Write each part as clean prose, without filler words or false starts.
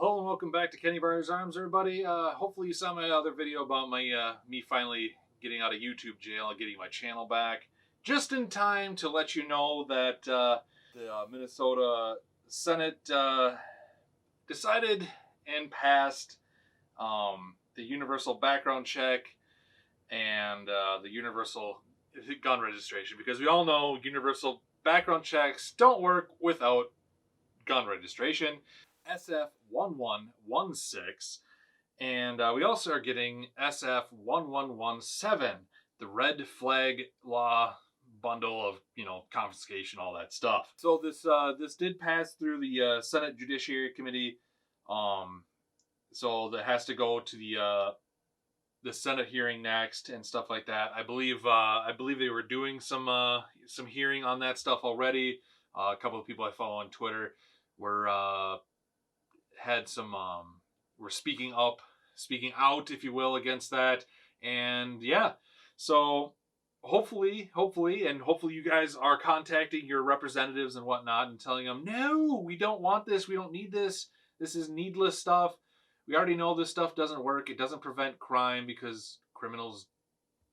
hello and welcome back to Kenny Barnes Arms, everybody. Hopefully you saw my other video about my me finally getting out of YouTube jail and getting my channel back. Just in time to let you know that the Minnesota Senate decided and passed the universal background check and the universal gun registration, because we all know universal background checks don't work without gun registration. SF1116, and we also are getting SF1117, the red flag law bundle of, confiscation, all that stuff. So this did pass through the Senate Judiciary Committee, so that has to go to the Senate hearing next and stuff like that. I believe they were doing some hearing on that stuff already. A couple of people I follow on Twitter were were speaking out, if you will, against that. And yeah, so hopefully you guys are contacting your representatives and whatnot and telling them, no, we don't want this, we don't need this, this is needless stuff. We already know this stuff doesn't work. It doesn't prevent crime because criminals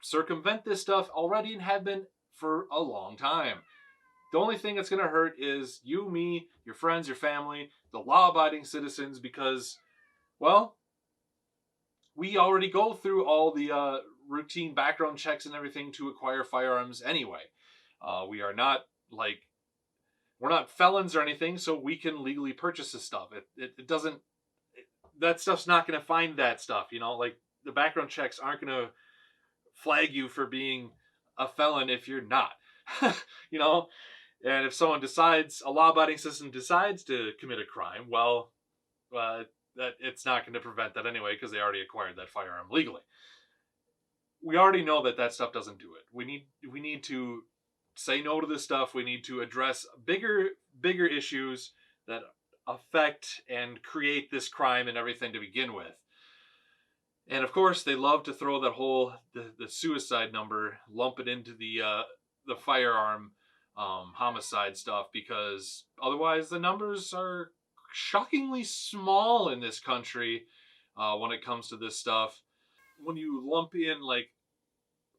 circumvent this stuff already and have been for a long time. The only thing that's going to hurt is you, me, your friends, your family, the law-abiding citizens, because, well, we already go through all the routine background checks and everything to acquire firearms anyway. We're not felons or anything, so we can legally purchase this stuff. That stuff's not going to find that stuff, like the background checks aren't going to flag you for being a felon if you're not, And if someone a law-abiding citizen decides to commit a crime, well, that it's not going to prevent that anyway, because they already acquired that firearm legally. We already know that stuff doesn't do it. We need to say no to this stuff. We need to address bigger issues that affect and create this crime and everything to begin with. And of course, they love to throw that whole the suicide number, lump it into the firearm homicide stuff, because otherwise the numbers are shockingly small in this country when it comes to this stuff. When you lump in,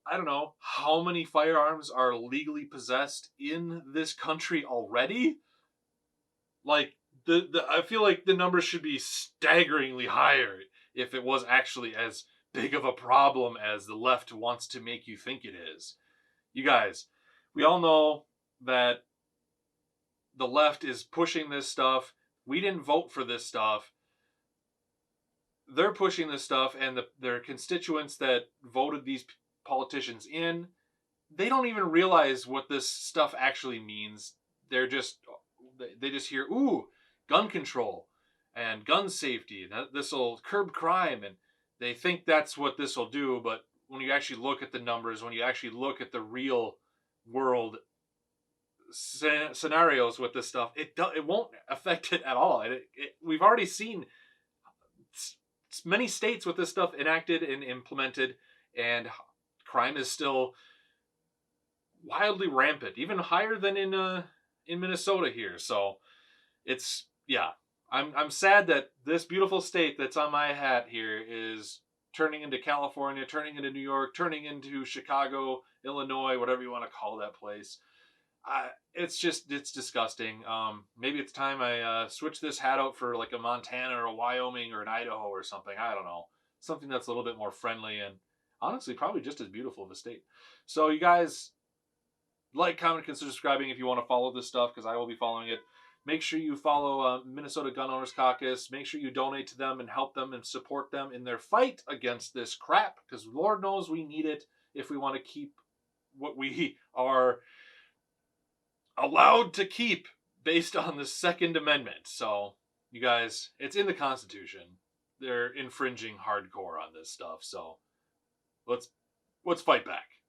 I don't know how many firearms are legally possessed in this country already. I feel like the numbers should be staggeringly higher if it was actually as big of a problem as the left wants to make you think it is. You guys, we all know that the left is pushing this stuff. We didn't vote for this stuff. They're pushing this stuff, and their constituents that voted these politicians in, they don't even realize what this stuff actually means. They just hear, ooh, gun control and gun safety. This will curb crime, and they think that's what this will do. But when you actually look at the numbers, when you actually look at the real world scenarios with this stuff, it won't affect it at all. We've already seen many states with this stuff enacted and implemented, and crime is still wildly rampant, even higher than in Minnesota here. So it's, yeah, I'm sad that this beautiful state that's on my hat here is turning into California, turning into New York, turning into Chicago, Illinois, whatever you want to call that place. It's disgusting. Maybe it's time I switch this hat out for like a Montana or a Wyoming or an Idaho or something. I don't know. Something that's a little bit more friendly and honestly probably just as beautiful of a state. So you guys, like, comment, consider subscribing if you want to follow this stuff, because I will be following it. Make sure you follow Minnesota Gun Owners Caucus. Make sure you donate to them and help them and support them in their fight against this crap, because Lord knows we need it if we want to keep what we are allowed to keep based on the Second Amendment. So, you guys, it's in the Constitution. They're infringing hardcore on this stuff. So, let's fight back.